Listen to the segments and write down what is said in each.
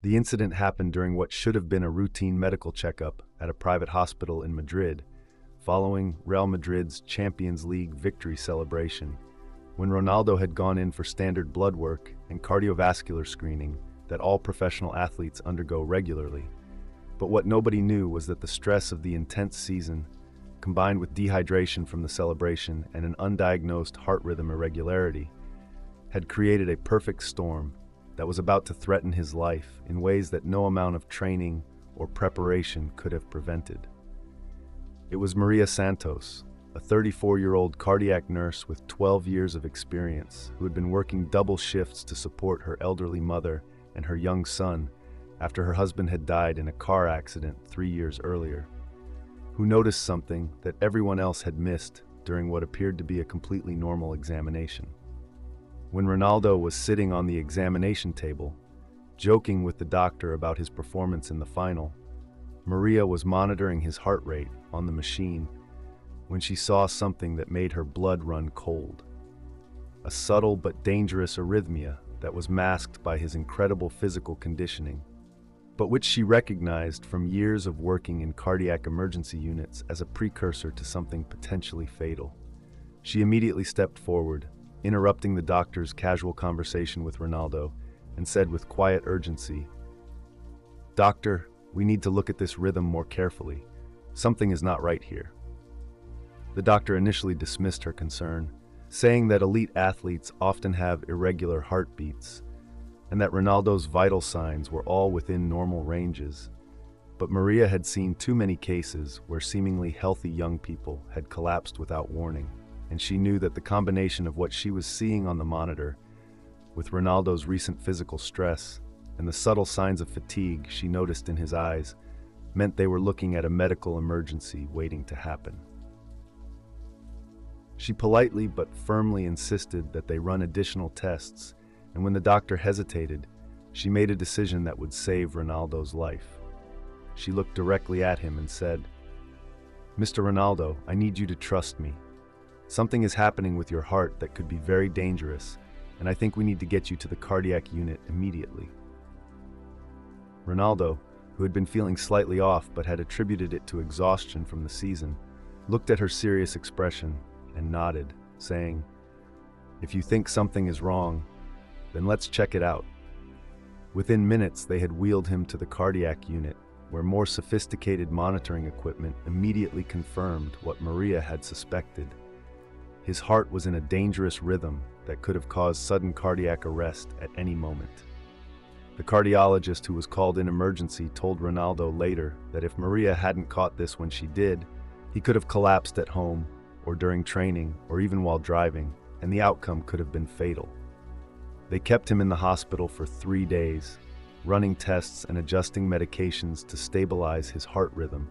The incident happened during what should have been a routine medical checkup at a private hospital in Madrid, following Real Madrid's Champions League victory celebration, when Ronaldo had gone in for standard blood work and cardiovascular screening that all professional athletes undergo regularly. But what nobody knew was that the stress of the intense season, combined with dehydration from the celebration and an undiagnosed heart rhythm irregularity, had created a perfect storm that was about to threaten his life in ways that no amount of training or preparation could have prevented. It was Maria Santos, a 34-year-old cardiac nurse with 12 years of experience who had been working double shifts to support her elderly mother and her young son after her husband had died in a car accident 3 years earlier, who noticed something that everyone else had missed during what appeared to be a completely normal examination. When Ronaldo was sitting on the examination table, joking with the doctor about his performance in the final, Maria was monitoring his heart rate on the machine when she saw something that made her blood run cold. A subtle but dangerous arrhythmia that was masked by his incredible physical conditioning, but which she recognized from years of working in cardiac emergency units as a precursor to something potentially fatal. She immediately stepped forward, interrupting the doctor's casual conversation with Ronaldo, and said with quiet urgency, "Doctor, we need to look at this rhythm more carefully. Something is not right here." The doctor initially dismissed her concern, saying that elite athletes often have irregular heartbeats, and that Ronaldo's vital signs were all within normal ranges. But Maria had seen too many cases where seemingly healthy young people had collapsed without warning, and she knew that the combination of what she was seeing on the monitor, with Ronaldo's recent physical stress, and the subtle signs of fatigue she noticed in his eyes, meant they were looking at a medical emergency waiting to happen. She politely but firmly insisted that they run additional tests, and when the doctor hesitated, she made a decision that would save Ronaldo's life. She looked directly at him and said, "Mr. Ronaldo, I need you to trust me. Something is happening with your heart that could be very dangerous, and I think we need to get you to the cardiac unit immediately." Ronaldo, who had been feeling slightly off but had attributed it to exhaustion from the season, looked at her serious expression and nodded, saying, "If you think something is wrong, then let's check it out." Within minutes, they had wheeled him to the cardiac unit, where more sophisticated monitoring equipment immediately confirmed what Maria had suspected. His heart was in a dangerous rhythm that could have caused sudden cardiac arrest at any moment. The cardiologist who was called in emergency told Ronaldo later that if Maria hadn't caught this when she did, he could have collapsed at home, or during training, or even while driving, and the outcome could have been fatal. They kept him in the hospital for 3 days, running tests and adjusting medications to stabilize his heart rhythm.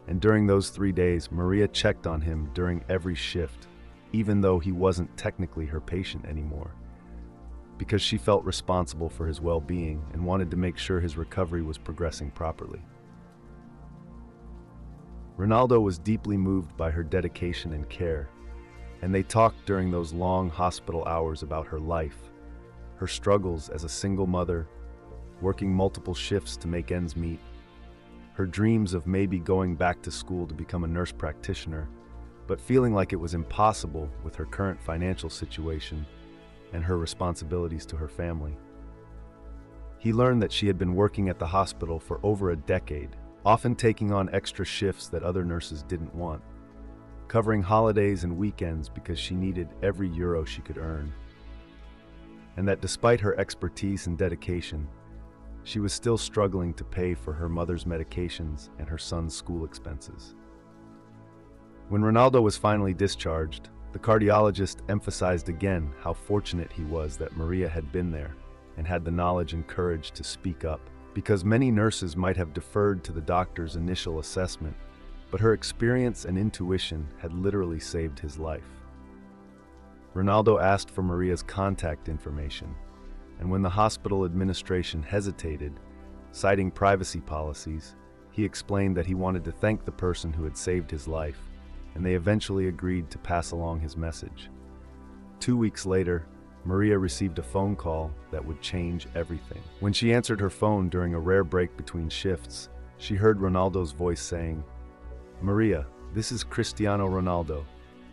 And during those 3 days, Maria checked on him during every shift, even though he wasn't technically her patient anymore, because she felt responsible for his well-being and wanted to make sure his recovery was progressing properly. Ronaldo was deeply moved by her dedication and care, and they talked during those long hospital hours about her life, her struggles as a single mother, working multiple shifts to make ends meet, her dreams of maybe going back to school to become a nurse practitioner, but feeling like it was impossible with her current financial situation and her responsibilities to her family. He learned that she had been working at the hospital for over a decade, often taking on extra shifts that other nurses didn't want, covering holidays and weekends because she needed every euro she could earn. And that despite her expertise and dedication, she was still struggling to pay for her mother's medications and her son's school expenses. When Ronaldo was finally discharged, the cardiologist emphasized again how fortunate he was that Maria had been there and had the knowledge and courage to speak up, because many nurses might have deferred to the doctor's initial assessment, but her experience and intuition had literally saved his life. Ronaldo asked for Maria's contact information, and when the hospital administration hesitated, citing privacy policies, he explained that he wanted to thank the person who had saved his life, and they eventually agreed to pass along his message. 2 weeks later, Maria received a phone call that would change everything. When she answered her phone during a rare break between shifts, she heard Ronaldo's voice saying, "Maria, this is Cristiano Ronaldo,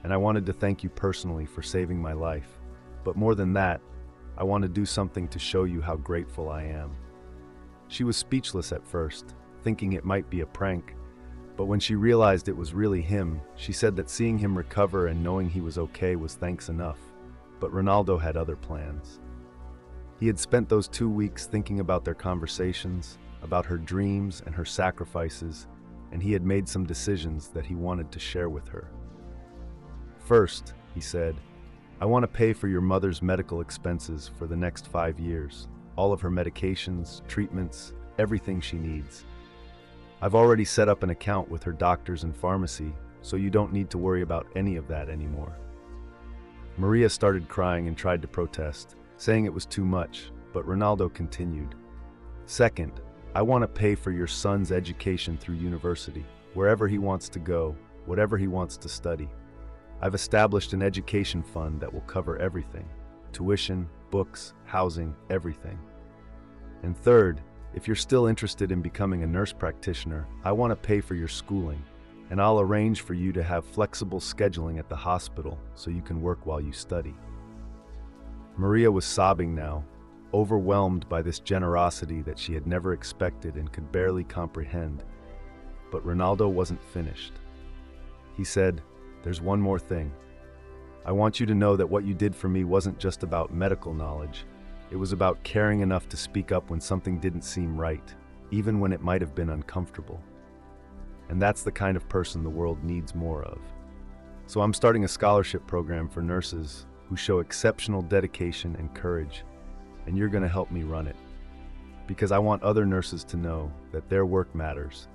and I wanted to thank you personally for saving my life. But more than that, I want to do something to show you how grateful I am." She was speechless at first, thinking it might be a prank, but when she realized it was really him, she said that seeing him recover and knowing he was okay was thanks enough. But Ronaldo had other plans. He had spent those 2 weeks thinking about their conversations, about her dreams and her sacrifices, and he had made some decisions that he wanted to share with her. "First," he said, "I want to pay for your mother's medical expenses for the next 5 years, all of her medications, treatments, everything she needs. I've already set up an account with her doctors and pharmacy, so you don't need to worry about any of that anymore." Maria started crying and tried to protest, saying it was too much, but Ronaldo continued. "Second, I want to pay for your son's education through university, wherever he wants to go, whatever he wants to study. I've established an education fund that will cover everything: tuition, books, housing, everything. And third, if you're still interested in becoming a nurse practitioner, I want to pay for your schooling, and I'll arrange for you to have flexible scheduling at the hospital so you can work while you study." Maria was sobbing now, overwhelmed by this generosity that she had never expected and could barely comprehend. But Ronaldo wasn't finished. He said, "There's one more thing. I want you to know that what you did for me wasn't just about medical knowledge. It was about caring enough to speak up when something didn't seem right, even when it might have been uncomfortable. And that's the kind of person the world needs more of. So I'm starting a scholarship program for nurses who show exceptional dedication and courage, and you're going to help me run it. Because I want other nurses to know that their work matters,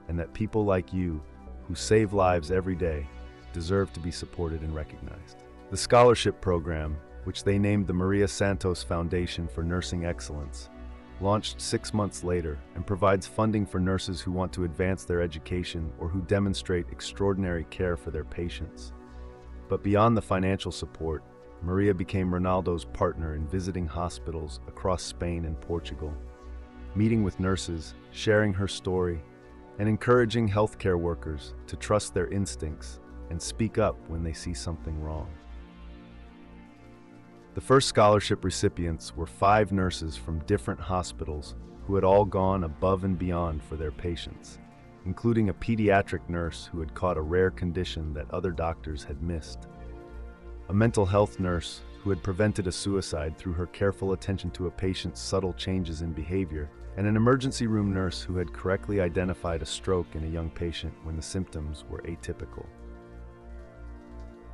and that people like you, who save lives every day, deserve to be supported and recognized." The scholarship program, which they named the Maria Santos Foundation for Nursing Excellence, launched 6 months later and provides funding for nurses who want to advance their education or who demonstrate extraordinary care for their patients. But beyond the financial support, Maria became Ronaldo's partner in visiting hospitals across Spain and Portugal, meeting with nurses, sharing her story, and encouraging healthcare workers to trust their instincts and speak up when they see something wrong. The first scholarship recipients were 5 nurses from different hospitals who had all gone above and beyond for their patients, including a pediatric nurse who had caught a rare condition that other doctors had missed, a mental health nurse who had prevented a suicide through her careful attention to a patient's subtle changes in behavior, and an emergency room nurse who had correctly identified a stroke in a young patient when the symptoms were atypical.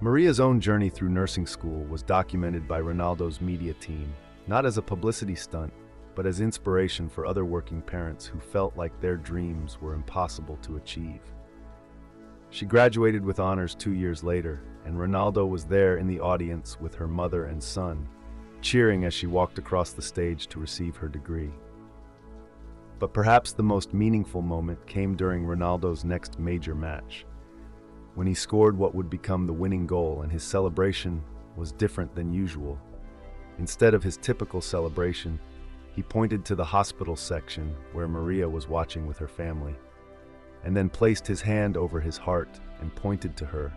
Maria's own journey through nursing school was documented by Ronaldo's media team, not as a publicity stunt, but as inspiration for other working parents who felt like their dreams were impossible to achieve. She graduated with honors 2 years later, and Ronaldo was there in the audience with her mother and son, cheering as she walked across the stage to receive her degree. But perhaps the most meaningful moment came during Ronaldo's next major match, when he scored what would become the winning goal, and his celebration was different than usual. Instead of his typical celebration, he pointed to the hospital section where Maria was watching with her family, and then placed his hand over his heart and pointed to her,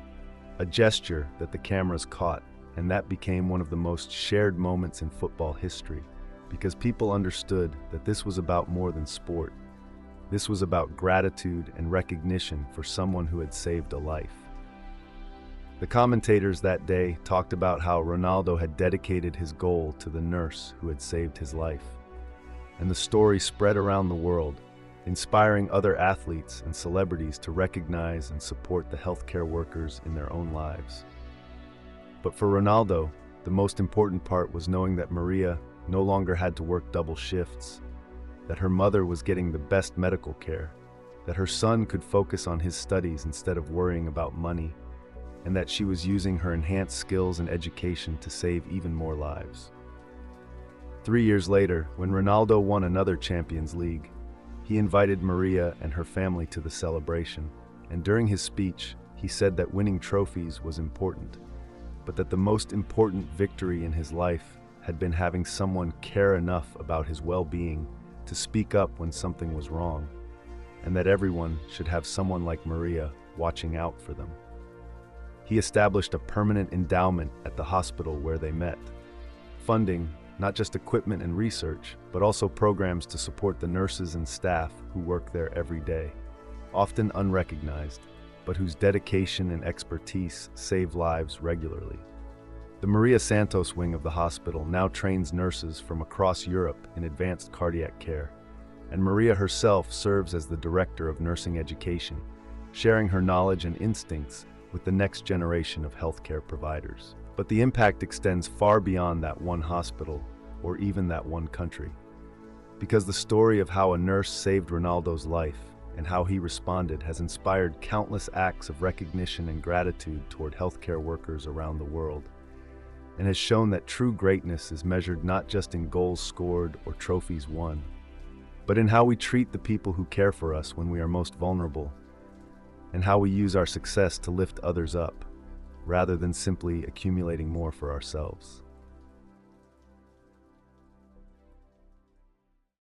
a gesture that the cameras caught, and that became one of the most shared moments in football history, because people understood that this was about more than sport. This was about gratitude and recognition for someone who had saved a life. The commentators that day talked about how Ronaldo had dedicated his goal to the nurse who had saved his life. And the story spread around the world, inspiring other athletes and celebrities to recognize and support the healthcare workers in their own lives. But for Ronaldo, the most important part was knowing that Maria no longer had to work double shifts, that her mother was getting the best medical care, that her son could focus on his studies instead of worrying about money, and that she was using her enhanced skills and education to save even more lives. 3 years later, when Ronaldo won another Champions League, he invited Maria and her family to the celebration, and during his speech, he said that winning trophies was important, but that the most important victory in his life had been having someone care enough about his well-being to speak up when something was wrong, and that everyone should have someone like Maria watching out for them. He established a permanent endowment at the hospital where they met, funding not just equipment and research, but also programs to support the nurses and staff who work there every day, often unrecognized, but whose dedication and expertise save lives regularly. The Maria Santos wing of the hospital now trains nurses from across Europe in advanced cardiac care, and Maria herself serves as the director of nursing education, sharing her knowledge and instincts with the next generation of healthcare providers. But the impact extends far beyond that one hospital or even that one country, because the story of how a nurse saved Ronaldo's life and how he responded has inspired countless acts of recognition and gratitude toward healthcare workers around the world, and has shown that true greatness is measured not just in goals scored or trophies won, but in how we treat the people who care for us when we are most vulnerable, and how we use our success to lift others up, rather than simply accumulating more for ourselves.